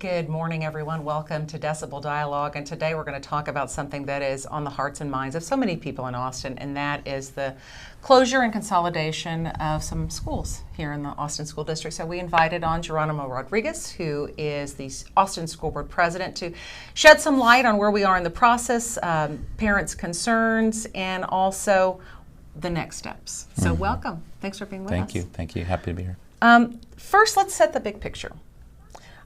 Good morning, everyone. Welcome to Decibel Dialogue. And today we're going to talk about something that is on the hearts and minds of so many people in Austin, and that is the closure and consolidation of some schools here in the Austin School District. So we invited on Geronimo Rodriguez, who is the Austin School Board President, to shed some light on where we are in the process, parents' concerns, and also the next steps. So welcome. Thanks for being with us. Thank you. Thank you. Happy to be here. First, let's set the big picture.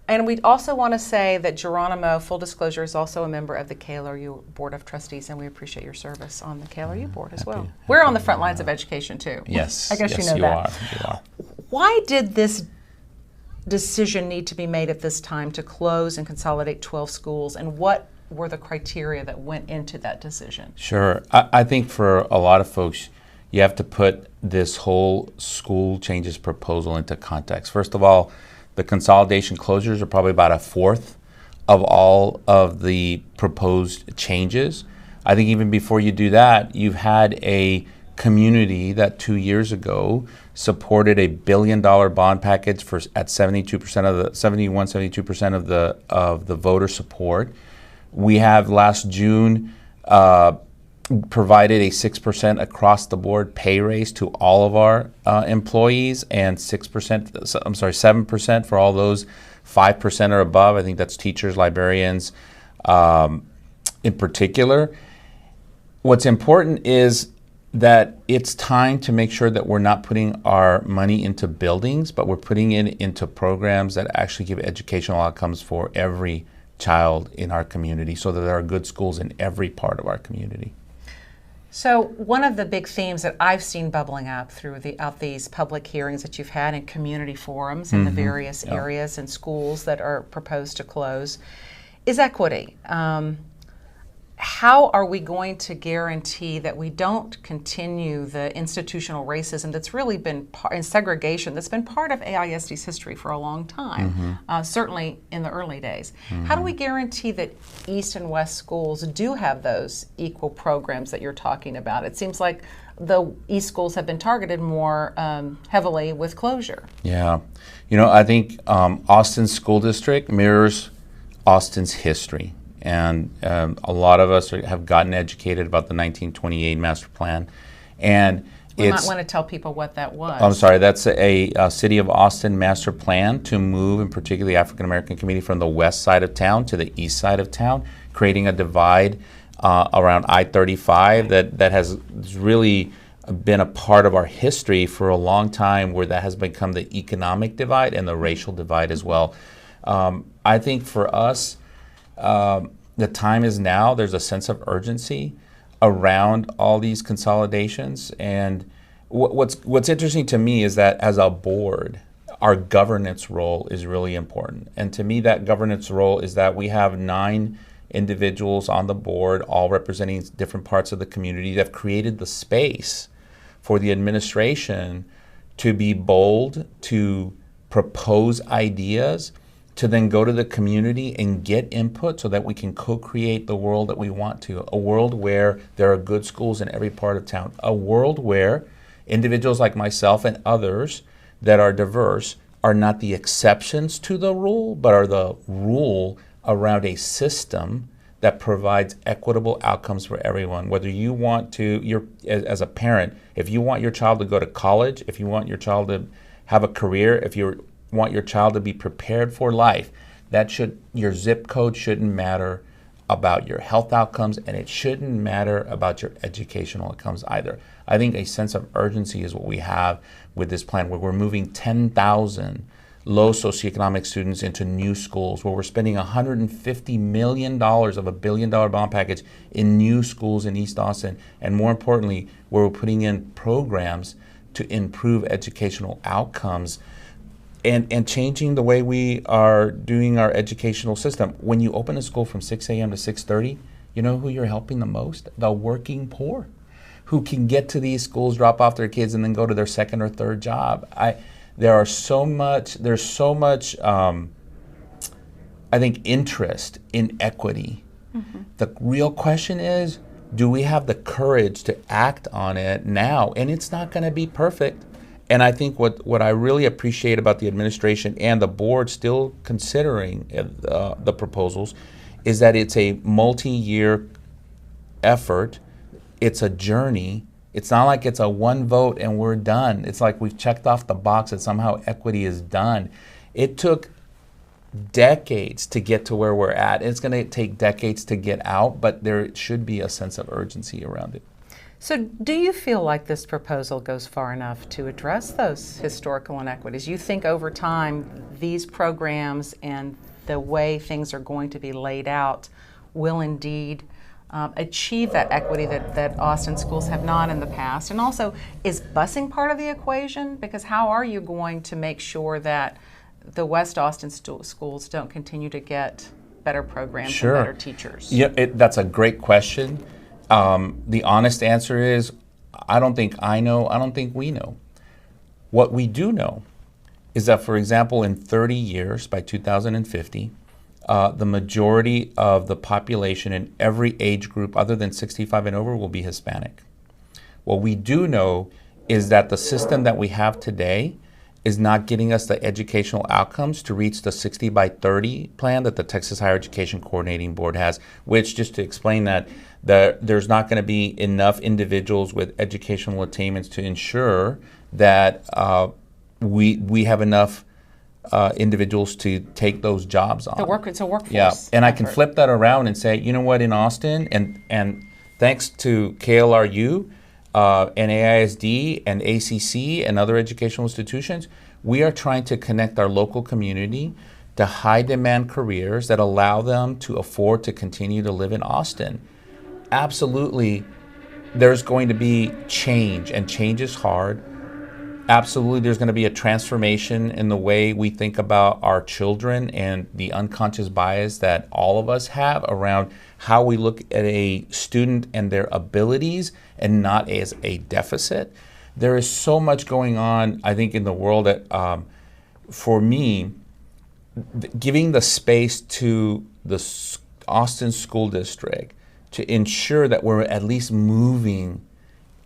And we also want to say that Geronimo, full disclosure, is also a member of the KLRU Board of Trustees, and we appreciate your service on the KLRU Board as well. We're on the front lines of education, too. Yes. I guess yes, you know that. You are. Why did this decision need to be made at this time to close and consolidate 12 schools, and what were the criteria that went into that decision? Sure. I think for a lot of folks, you have to put this whole school changes proposal into context. First of all, the consolidation closures are probably about a fourth of all of the proposed changes. I think even before you do that, you've had a community that 2 years ago supported a $1 billion bond package for at 72% of the 72% of the voter support. We have last June provided a 6% across the board pay raise to all of our employees, and 7% for all those 5% or above. I think that's teachers, librarians in particular. What's important is that it's time to make sure that we're not putting our money into buildings, but we're putting it into programs that actually give educational outcomes for every child in our community, so that there are good schools in every part of our community. So one of the big themes that I've seen bubbling up throughout these public hearings that you've had in community forums in the various areas and schools that are proposed to close is equity. How are we going to guarantee that we don't continue the institutional racism that's really been in segregation that's been part of AISD's history for a long time, certainly in the early days? How do we guarantee that East and West schools do have those equal programs that you're talking about? It seems like the East schools have been targeted more heavily with closure. Yeah. You know, I think Austin School District mirrors Austin's history. And a lot of us have gotten educated about the 1928 master plan. And we might want to tell people what that was. I'm sorry, that's a City of Austin master plan to move, in particular the African American community, from the west side of town to the east side of town, creating a divide around I-35 that has really been a part of our history for a long time, where that has become the economic divide and the racial divide as well. I think for us, the time is now. There's a sense of urgency around all these consolidations. And what's interesting to me is that as a board, our governance role is really important. And to me, that governance role is that we have 9 individuals on the board, all representing different parts of the community, that have created the space for the administration to be bold, to propose ideas, to then go to the community and get input so that we can co-create the world that we want to, a world where there are good schools in every part of town, a world where individuals like myself and others that are diverse are not the exceptions to the rule, but are the rule around a system that provides equitable outcomes for everyone. Whether you want to, as a parent, if you want your child to go to college, if you want your child to have a career, if you want your child to be prepared for life, your zip code shouldn't matter about your health outcomes, and it shouldn't matter about your educational outcomes either. I think a sense of urgency is what we have with this plan, where we're moving 10,000 low socioeconomic students into new schools, where we're spending $150 million of a $1 billion bond package in new schools in East Austin, and more importantly, where we're putting in programs to improve educational outcomes and changing the way we are doing our educational system. When you open a school from 6 a.m. to 6:30, you know who you're helping the most? The working poor, who can get to these schools, drop off their kids, and then go to their second or third job. There's so much, I think, interest in equity. The real question is, do we have the courage to act on it now? And it's not going to be perfect. And I think what I really appreciate about the administration and the board still considering the proposals is that it's a multi-year effort. It's a journey. It's not like it's a one vote and we're done. It's like we've checked off the box that somehow equity is done. It took decades to get to where we're at. It's going to take decades to get out, but there should be a sense of urgency around it. So do you feel like this proposal goes far enough to address those historical inequities? You think over time these programs and the way things are going to be laid out will indeed achieve that equity that Austin schools have not in the past? And also, is busing part of the equation? Because how are you going to make sure that the West Austin schools don't continue to get better programs and better teachers? Yeah, that's a great question. The honest answer is, I don't think I know, I don't think we know. What we do know is that, for example, in 30 years, by 2050, the majority of the population in every age group other than 65 and over will be Hispanic. What we do know is that the system that we have today is not getting us the educational outcomes to reach the 60 by 30 plan that the Texas Higher Education Coordinating Board has, which, just to explain that, there's not going to be enough individuals with educational attainments to ensure that we have enough individuals to take those jobs on. It's a workforce. Yeah, and I effort. can flip that around and say, you know what, in Austin, and thanks to KLRU, and AISD and ACC and other educational institutions, we are trying to connect our local community to high demand careers that allow them to afford to continue to live in Austin. Absolutely, there's going to be change, and change is hard. Absolutely, there's going to be a transformation in the way we think about our children and the unconscious bias that all of us have around how we look at a student and their abilities and not as a deficit. There is so much going on, I think, in the world that, for me, giving the space to the Austin School District to ensure that we're at least moving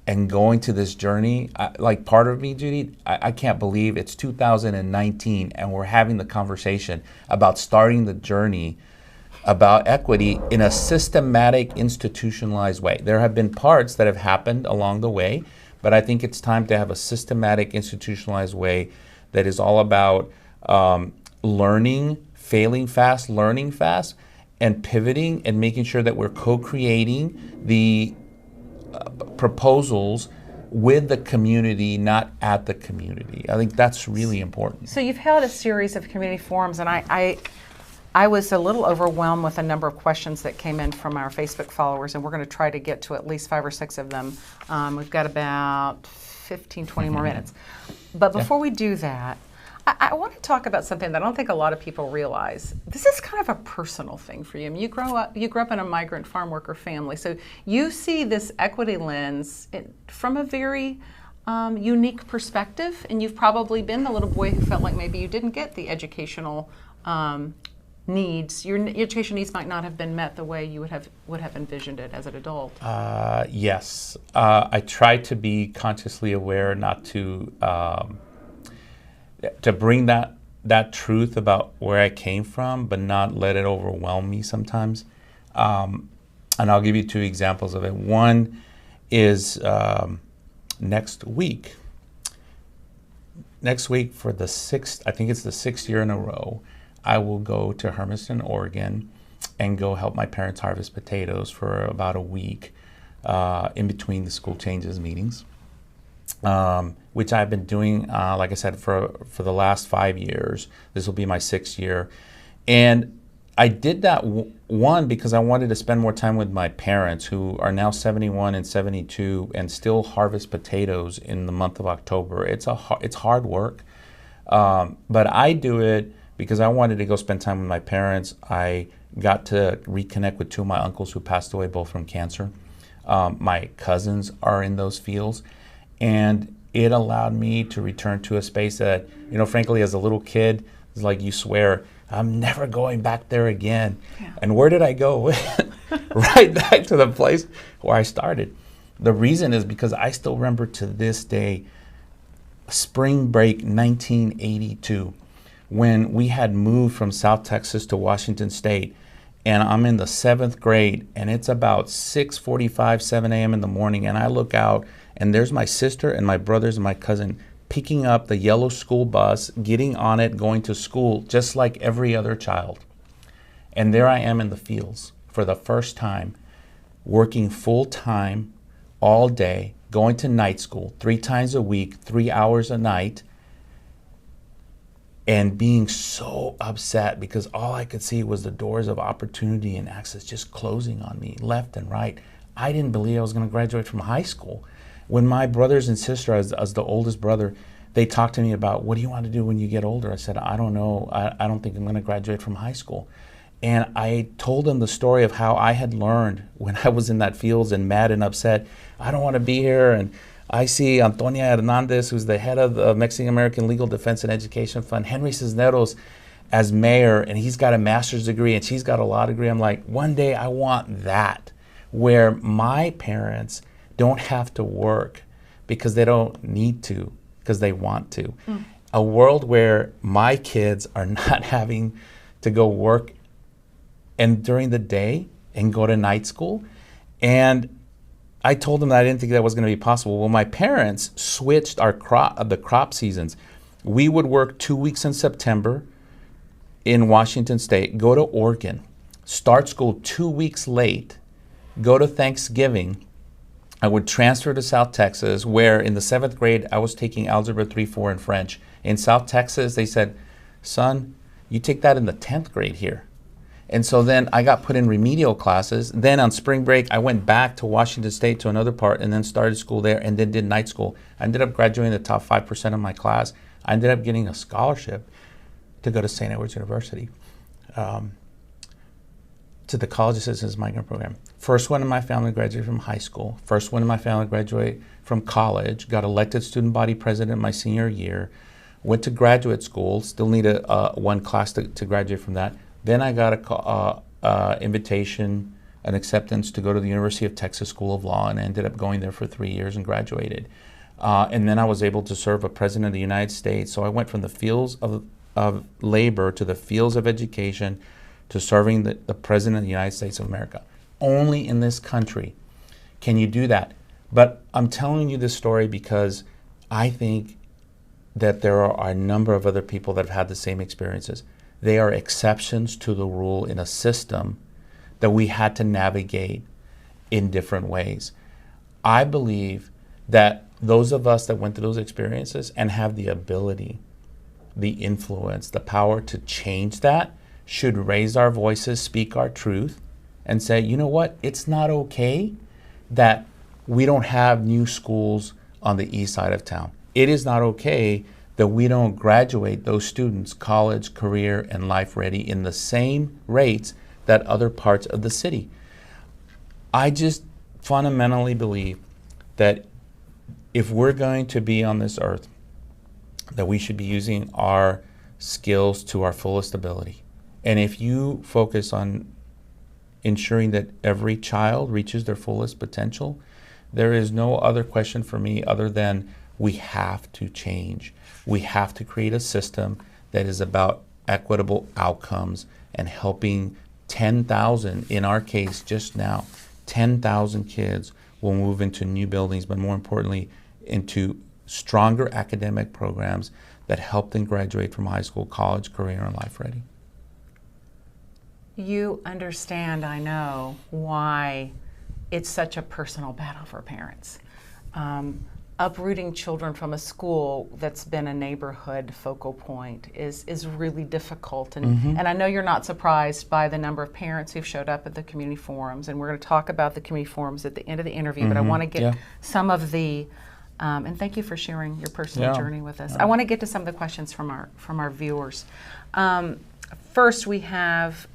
and going to this journey, like part of me, Judy, I can't believe it's 2019 and we're having the conversation about starting the journey about equity in a systematic, institutionalized way. There have been parts that have happened along the way, but I think it's time to have a systematic, institutionalized way that is all about learning, failing fast, learning fast, and pivoting and making sure that we're co-creating the proposals with the community, not at the community. I think that's really important. So you've held a series of community forums, and I was a little overwhelmed with a number of questions that came in from our Facebook followers, and we're going to try to get to at least 5 or 6 of them. We've got about 15, 20 more minutes. But before we do that, I want to talk about something that I don't think a lot of people realize. This is kind of a personal thing for you. I mean, you grew up in a migrant farm worker family, so you see this equity lens from a very unique perspective, and you've probably been the little boy who felt like maybe you didn't get the educational needs. Your education needs might not have been met the way you would have envisioned it as an adult. Yes, I try to be consciously aware not to bring that truth about where I came from, but not let it overwhelm me sometimes. And I'll give you 2 examples of it. One is next week. Next week, for the 6th, I think it's the 6th year in a row, I will go to Hermiston, Oregon, and go help my parents harvest potatoes for about a week in between the school changes meetings. Which I've been doing, like I said, for the last 5 years. This will be my 6th year. And I did that, one, because I wanted to spend more time with my parents, who are now 71 and 72 and still harvest potatoes in the month of October. It's hard work, but I do it because I wanted to go spend time with my parents. I got to reconnect with 2 of my uncles who passed away, both from cancer. My cousins are in those fields. And it allowed me to return to a space that, frankly, as a little kid, it's like you swear, I'm never going back there again. Yeah. And where did I go? Right back to the place where I started. The reason is because I still remember to this day spring break 1982, when we had moved from South Texas to Washington State, and I'm in the 7th grade, and it's about 6:45, 7 a.m. in the morning, and I look out, and there's my sister and my brothers and my cousin picking up the yellow school bus, getting on it, going to school, just like every other child. And there I am in the fields for the first time, working full time, all day, going to night school 3 times a week, 3 hours a night, and being so upset because all I could see was the doors of opportunity and access just closing on me left and right. I didn't believe I was going to graduate from high school. When my brothers and sister, as the oldest brother, they talked to me about, what do you want to do when you get older? I said, I don't know. I don't think I'm going to graduate from high school. And I told them the story of how I had learned when I was in that fields and mad and upset. I don't want to be here. And I see Antonia Hernandez, who's the head of the Mexican American Legal Defense and Education Fund, Henry Cisneros as mayor, and he's got a master's degree and she's got a law degree. I'm like, one day I want that, where my parents don't have to work because they don't need to, because they want to. A world where my kids are not having to go work and during the day and go to night school. And I told them that I didn't think that was going to be possible. Well, my parents switched the crop seasons. We would work 2 weeks in September in Washington State, go to Oregon, start school 2 weeks late, go to Thanksgiving. I would transfer to South Texas, where in the 7th grade, I was taking Algebra 3, 4, and French. In South Texas, they said, son, you take that in the 10th grade here. And so then I got put in remedial classes. Then on spring break, I went back to Washington State to another part and then started school there and then did night school. I ended up graduating the top 5% of my class. I ended up getting a scholarship to go to St. Edward's University, to the College of Citizens Migrant Program. First one in my family graduated from high school. First one in my family graduated from college. Got elected student body president my senior year. Went to graduate school. Still need one class to graduate from that. Then I got an invitation, an acceptance to go to the University of Texas School of Law, and I ended up going there for 3 years and graduated. And then I was able to serve a president of the United States. So I went from the fields of labor to the fields of education to serving the president of the United States of America. Only in this country can you do that. But I'm telling you this story because I think that there are a number of other people that have had the same experiences. They are exceptions to the rule in a system that we had to navigate in different ways. I believe that those of us that went through those experiences and have the ability, the influence, the power to change that should raise our voices, speak our truth, and say, you know what, it's not okay that we don't have new schools on the east side of town. It is not okay that we don't graduate those students college, career, and life ready in the same rates that other parts of the city. I just fundamentally believe that if we're going to be on this earth, that we should be using our skills to our fullest ability. And if you focus on ensuring that every child reaches their fullest potential, there is no other question for me other than we have to change. We have to create a system that is about equitable outcomes and helping 10,000, in our case just now, 10,000 kids will move into new buildings, but more importantly, into stronger academic programs that help them graduate from high school, college, career, and life ready. You understand, I know, why it's such a personal battle for parents. Uprooting children from a school that's been a neighborhood focal point is really difficult. And I know you're not surprised by the number of parents who've showed up at the community forums, and we're going to talk about the community forums at the end of the interview, but I want to get some of the, and thank you for sharing your personal journey with us. I want to get to some of the questions from our viewers. First, we have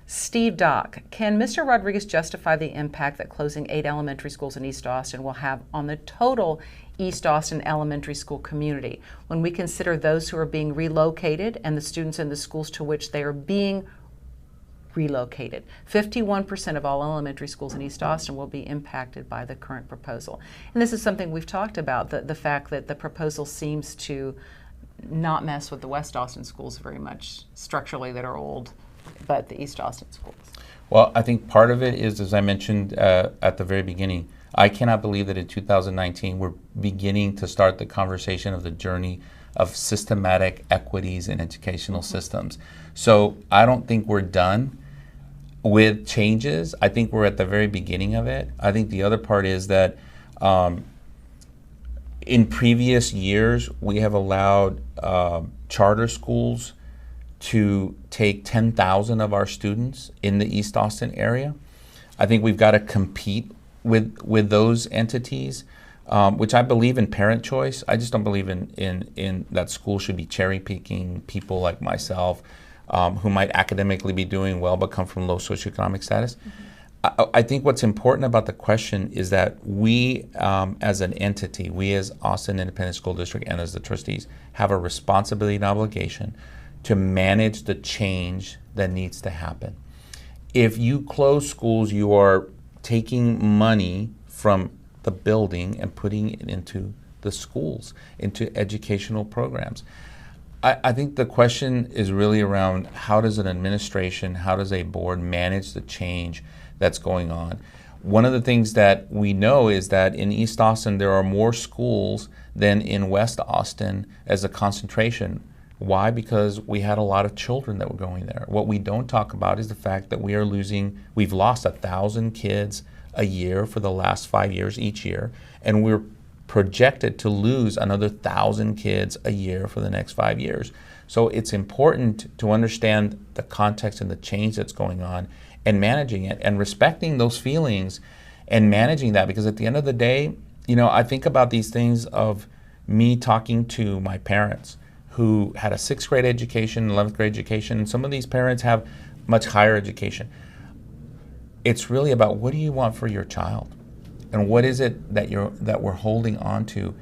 Steve Dock. Can Mr. Rodriguez justify the impact that closing 8 elementary schools in East Austin will have on the total East Austin elementary school community when we consider those who are being relocated and the students in the schools to which they are being relocated. 51% of all elementary schools in East Austin will be impacted by the current proposal. And this is something we've talked about, the fact that the proposal seems to not mess with the West Austin schools very much structurally that are old, but the East Austin schools. Well, I think part of it is, as I mentioned at the very beginning, I cannot believe that in 2019 we're beginning to start the conversation of the journey of systematic equities in educational systems. So I don't think we're done with changes. I think we're at the very beginning of it. I think the other part is that in previous years, we have allowed charter schools to take 10,000 of our students in the East Austin area. I think we've got to compete with those entities, which I believe in parent choice. I just don't believe in that school should be cherry picking people like myself who might academically be doing well but come from low socioeconomic status. I think what's important about the question is that we as an entity, we as Austin Independent School District and as the trustees have a responsibility and obligation to manage the change that needs to happen. If you close schools, you are taking money from the building and putting it into the schools, into educational programs. I think the question is really around how does an administration, how does a board manage the change that's going on? One of the things that we know is that in East Austin there are more schools than in West Austin as a concentration. Why? Because we had a lot of children that were going there. What we don't talk about is the fact that we've lost 1,000 kids a year for the last 5 years each year, and we're projected to lose another 1,000 kids a year for the next 5 years. So it's important to understand the context and the change that's going on and managing it and respecting those feelings and managing that, because at the end of the day, I think about these things of me talking to my parents who had a 6th grade education, 11th grade education, and some of these parents have much higher education. It's really about what do you want for your child? And what is it that we're holding on to?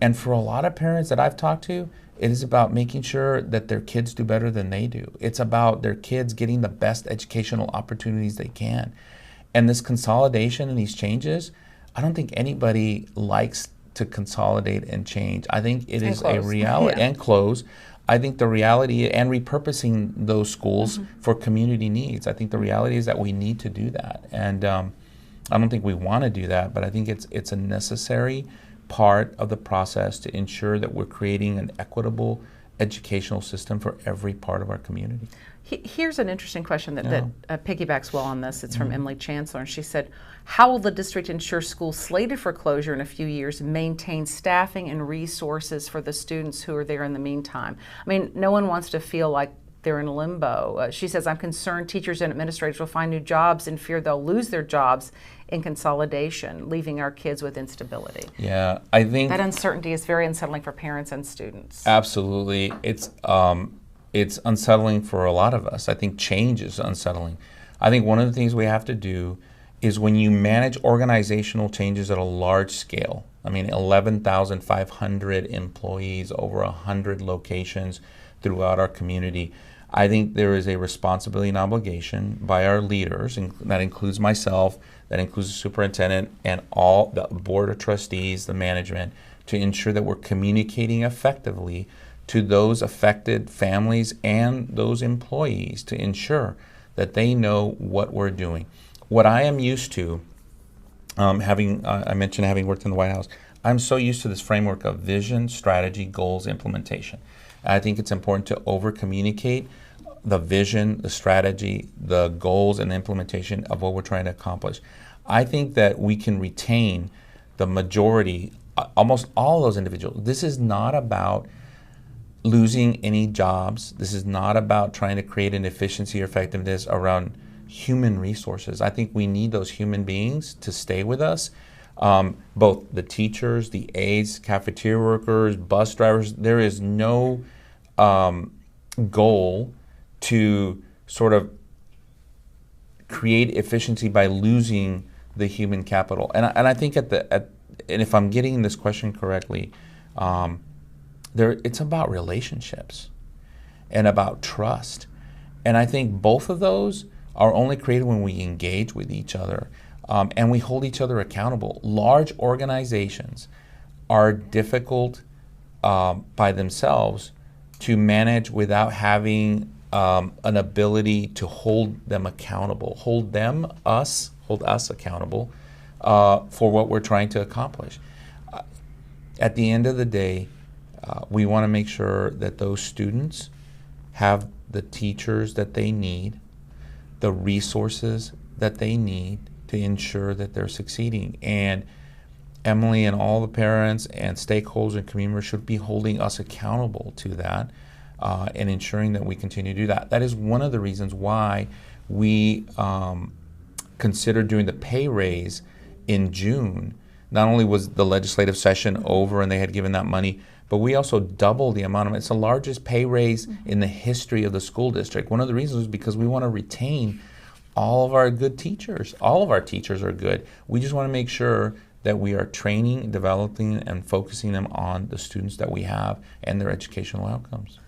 And for a lot of parents that I've talked to, it is about making sure that their kids do better than they do. It's about their kids getting the best educational opportunities they can. And this consolidation and these changes, I don't think anybody likes to consolidate and change. I think it is a reality and close. I think the reality and repurposing those schools for community needs. I think the reality is that we need to do that. And I don't think we want to do that, but I think it's a necessary part of the process to ensure that we're creating an equitable educational system for every part of our community. Here's an interesting question that piggybacks well on this. It's from Emily Chancellor, and she said, how will the district ensure schools slated for closure in a few years maintain staffing and resources for the students who are there in the meantime? I mean, no one wants to feel like they're in limbo. She says, I'm concerned teachers and administrators will find new jobs and fear they'll lose their jobs in consolidation, leaving our kids with instability. Yeah, I think that uncertainty is very unsettling for parents and students. Absolutely. It's unsettling for a lot of us. I think change is unsettling. I think one of the things we have to do is when you manage organizational changes at a large scale, 11,500 employees, over 100 locations throughout our community, I think there is a responsibility and obligation by our leaders, and that includes myself, that includes the superintendent, and all the board of trustees, the management, to ensure that we're communicating effectively to those affected families and those employees to ensure that they know what we're doing. What I am used to, I mentioned having worked in the White House, I'm so used to this framework of vision, strategy, goals, implementation. I think it's important to over-communicate the vision, the strategy, the goals, and the implementation of what we're trying to accomplish. I think that we can retain the majority, almost all of those individuals. This is not about losing any jobs. This is not about trying to create an efficiency or effectiveness around human resources. I think we need those human beings to stay with us. Both the teachers, the aides, cafeteria workers, bus drivers. There is no goal to sort of create efficiency by losing the human capital. And I think and if I'm getting this question correctly, it's about relationships and about trust. And I think both of those are only created when we engage with each other and we hold each other accountable. Large organizations are difficult by themselves to manage without having an ability to hold them accountable, hold us accountable for what we're trying to accomplish. At the end of the day, we want to make sure that those students have the teachers that they need, the resources that they need to ensure that they're succeeding. And Emily and all the parents and stakeholders and community members should be holding us accountable to that and ensuring that we continue to do that. That is one of the reasons why we considered doing the pay raise in June. Not only was the legislative session over and they had given that money, but we also doubled the amount of it. It's the largest pay raise in the history of the school district. One of the reasons is because we want to retain all of our good teachers. All of our teachers are good. We just want to make sure that we are training, developing, and focusing them on the students that we have and their educational outcomes.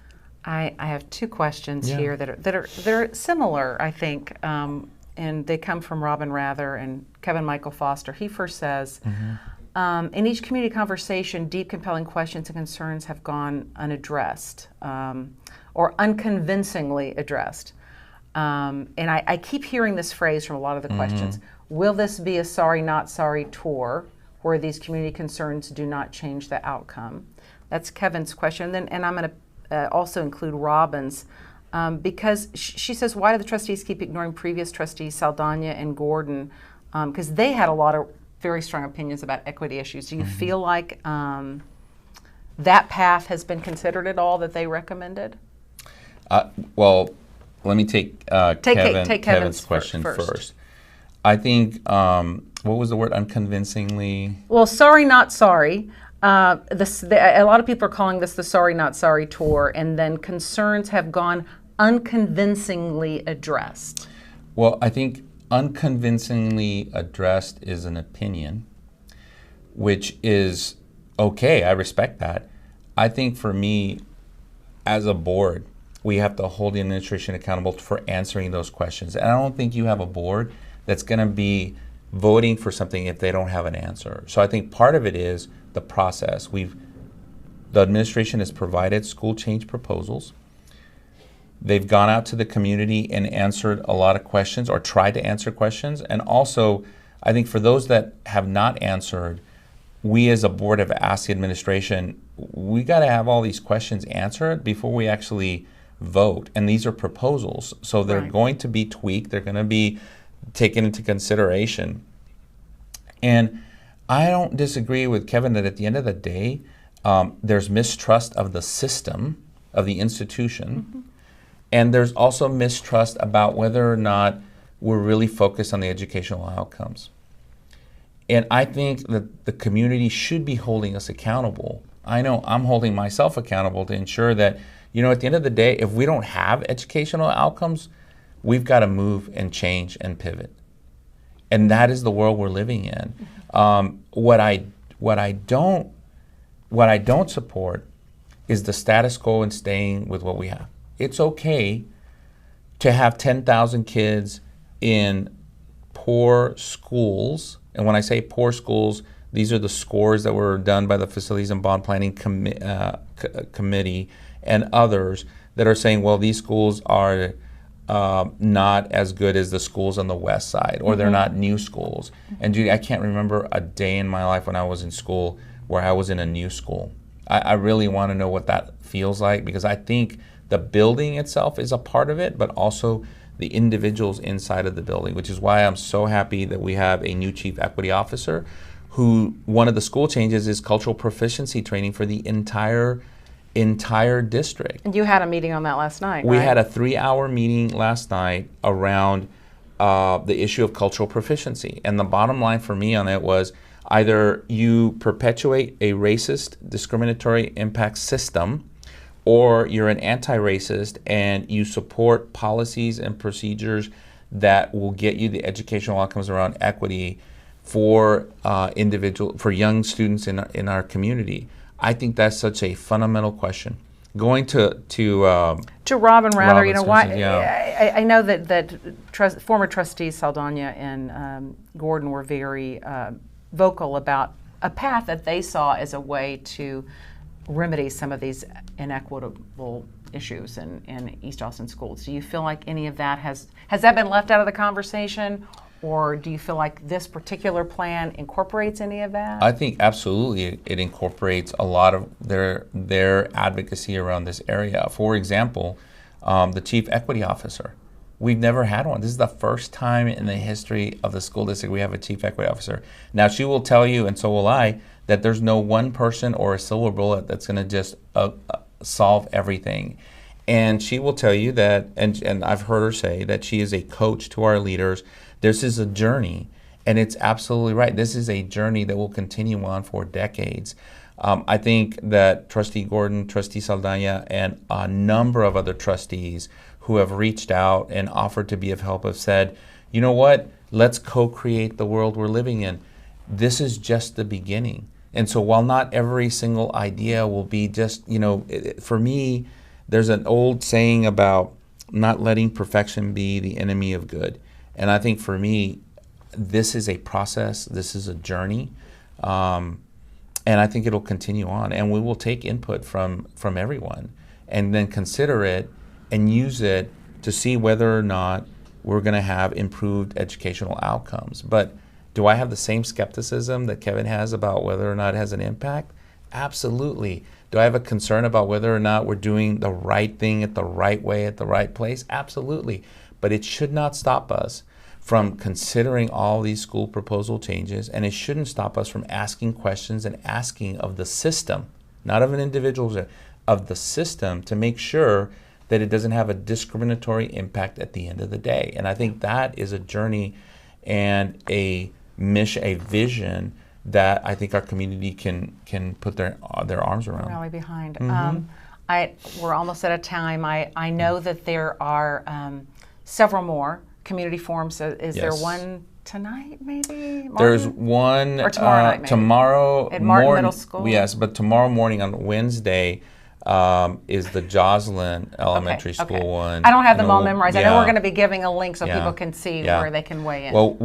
I have two questions here that are similar, I think, and they come from Robin Rather and Kevin Michael Foster. He first says, in each community conversation, deep, compelling questions and concerns have gone unaddressed or unconvincingly addressed. And I keep hearing this phrase from a lot of the questions. Will this be a sorry, not sorry tour where these community concerns do not change the outcome? That's Kevin's question. And I'm going to also include Robin's because she says, why do the trustees keep ignoring previous trustees, Saldana and Gordon? Because they had a lot of very strong opinions about equity issues. Do you feel like that path has been considered at all that they recommended? Well, let me take Kevin's question first. I think, what was the word, unconvincingly? Well, sorry, not sorry. A lot of people are calling this the sorry, not sorry tour, and then concerns have gone unconvincingly addressed. Well, I think unconvincingly addressed is an opinion, which is okay. I respect that. I think for me, as a board, we have to hold the administration accountable for answering those questions. And I don't think you have a board that's going to be voting for something if they don't have an answer. So I think part of it is the process. The administration has provided school change proposals. They've gone out to the community and answered a lot of questions or tried to answer questions. And also, I think for those that have not answered, we as a board have asked the administration, we got to have all these questions answered before we actually vote. And these are proposals. So they're going to be tweaked. They're going to be taken into consideration. And I don't disagree with Kevin that at the end of the day, there's mistrust of the system, of the institution, and there's also mistrust about whether or not we're really focused on the educational outcomes. And I think that the community should be holding us accountable. I know I'm holding myself accountable to ensure that, at the end of the day, if we don't have educational outcomes, we've got to move and change and pivot. And that is the world we're living in. What I don't support is the status quo and staying with what we have. It's okay to have 10,000 kids in poor schools. And when I say poor schools, these are the scores that were done by the Facilities and Bond Planning Committee and others that are saying, well, these schools are not as good as the schools on the west side, or they're not new schools. And Judy, I can't remember a day in my life when I was in school where I was in a new school. I really want to know what that feels like, because I think the building itself is a part of it, but also the individuals inside of the building, which is why I'm so happy that we have a new chief equity officer who, one of the school changes is cultural proficiency training for the entire district. And you had a meeting on that last night, We right? had a 3-hour meeting last night around the issue of cultural proficiency. And the bottom line for me on it was either you perpetuate a racist, discriminatory impact system, or you're an anti-racist and you support policies and procedures that will get you the educational outcomes around equity for young students in our community. I think that's such a fundamental question. going to Robin Rather, you know, why? Yeah. I know that former trustees Saldana and Gordon were very vocal about a path that they saw as a way to remedy some of these inequitable issues in East Austin schools. Do you feel like any of that has that been left out of the conversation, or do you feel like this particular plan incorporates any of that? I think absolutely it incorporates a lot of their advocacy around this area. For example, the chief equity officer. We've never had one. This is the first time in the history of the school district we have a chief equity officer. Now, she will tell you, and so will I, that there's no one person or a silver bullet that's going to just solve everything. And she will tell you that, and I've heard her say that she is a coach to our leaders. This is a journey, and it's absolutely right. This is a journey that will continue on for decades. I think that Trustee Gordon, Trustee Saldana, and a number of other trustees who have reached out and offered to be of help have said, you know what, let's co-create the world we're living in. This is just the beginning. And so while not every single idea will be just, you know, for me, there's an old saying about not letting perfection be the enemy of good. And I think for me, this is a process, this is a journey, and I think it'll continue on. And we will take input from everyone and then consider it and use it to see whether or not we're going to have improved educational outcomes. But do I have the same skepticism that Kevin has about whether or not it has an impact? Absolutely. Do I have a concern about whether or not we're doing the right thing at the right way at the right place? Absolutely. But it should not stop us from considering all these school proposal changes, and it shouldn't stop us from asking questions and asking of the system, not of an individual, of the system, to make sure that it doesn't have a discriminatory impact at the end of the day. And I think that is a journey and a mission, a vision that I think our community can put their arms around. Rally behind. Mm-hmm. We're almost out of time. I know that there are several more community forums. Is there one tonight, maybe? Martin? There's one or tomorrow night, maybe? Tomorrow at Martin Middle School. Yes, but tomorrow morning on Wednesday is the Joslyn Elementary School one. I don't have them all memorized. I know we're going to be giving a link so people can see where they can weigh in. Well,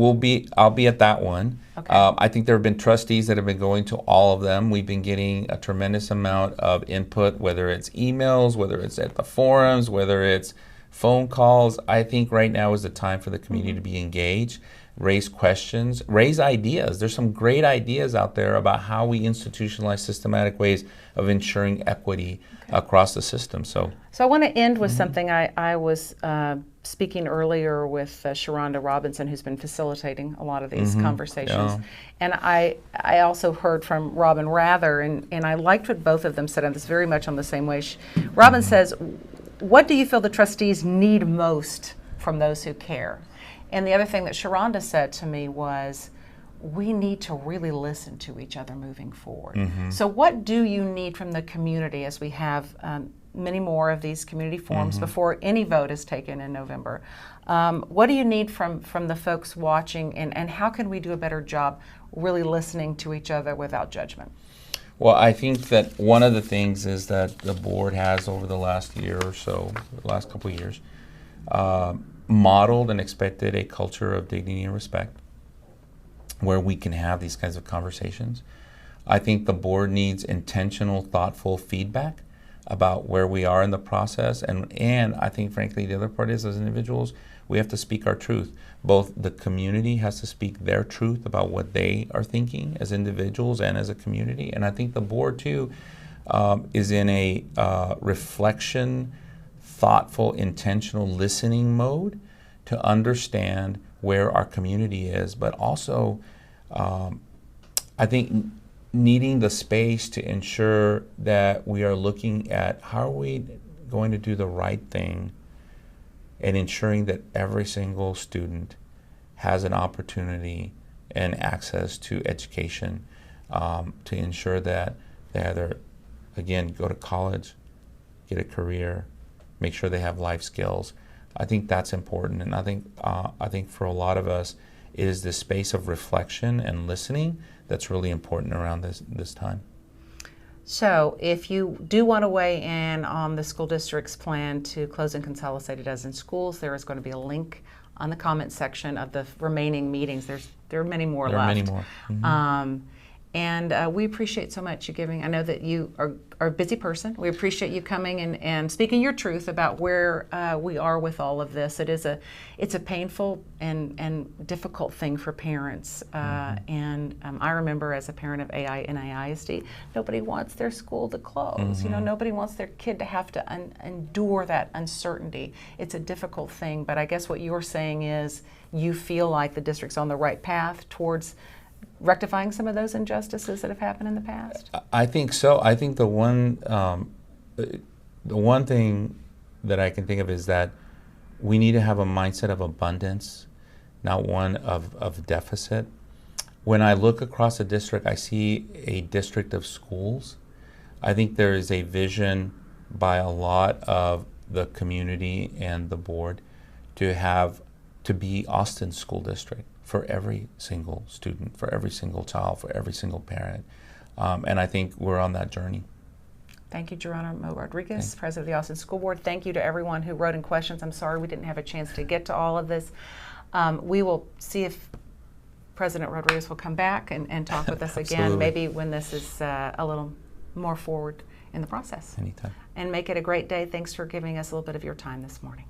I'll be at that one. Okay. I think there have been trustees that have been going to all of them. We've been getting a tremendous amount of input, whether it's emails, whether it's at the forums, whether it's phone calls. I think right now is the time for the community to be engaged, raise questions, raise ideas. There's some great ideas out there about how we institutionalize systematic ways of ensuring equity across the system. So I want to end with something. I was speaking earlier with Sharonda Robinson, who's been facilitating a lot of these conversations. Yeah. And I also heard from Robin Rather, and I liked what both of them said, and it's very much on the same way. Robin says, what do you feel the trustees need most from those who care? And the other thing that Sharonda said to me was, we need to really listen to each other moving forward. So what do you need from the community as we have many more of these community forums before any vote is taken in November? What do you need from the folks watching, and how can we do a better job really listening to each other without judgment? Well, I think that one of the things is that the board has over the last year or so, the last couple of years, modeled and expected a culture of dignity and respect where we can have these kinds of conversations. I think the board needs intentional, thoughtful feedback about where we are in the process. And I think, frankly, the other part is, as individuals, we have to speak our truth. Both the community has to speak their truth about what they are thinking as individuals and as a community. And I think the board, too, is in a reflection, thoughtful, intentional listening mode to understand where our community is, but also I think needing the space to ensure that we are looking at how are we going to do the right thing and ensuring that every single student has an opportunity and access to education, to ensure that they either, again, go to college, get a career, make sure they have life skills. I think that's important, and I think for a lot of us, it is this space of reflection and listening that's really important around this time. So if you do want to weigh in on the school district's plan to close and consolidate a dozen schools, there is going to be a link on the comment section of the remaining meetings. There are many more left. There are many more. Mm-hmm. And we appreciate so much you giving. I know that you are a busy person. We appreciate you coming and speaking your truth about where we are with all of this. It's a painful and difficult thing for parents. And I remember as a parent of AI and AISD, nobody wants their school to close. You know, nobody wants their kid to have to endure that uncertainty. It's a difficult thing. But I guess what you're saying is you feel like the district's on the right path towards rectifying some of those injustices that have happened in the past? I think so. I think the one thing that I can think of is that we need to have a mindset of abundance, not one of deficit. When I look across the district, I see a district of schools. I think there is a vision by a lot of the community and the board to be Austin's school district for every single student, for every single child, for every single parent. And I think we're on that journey. Thank you, Geronimo Rodriguez, President of the Austin School Board. Thank you to everyone who wrote in questions. I'm sorry we didn't have a chance to get to all of this. We will see if President Rodriguez will come back and talk with us again, maybe when this is a little more forward in the process. Anytime. And make it a great day. Thanks for giving us a little bit of your time this morning.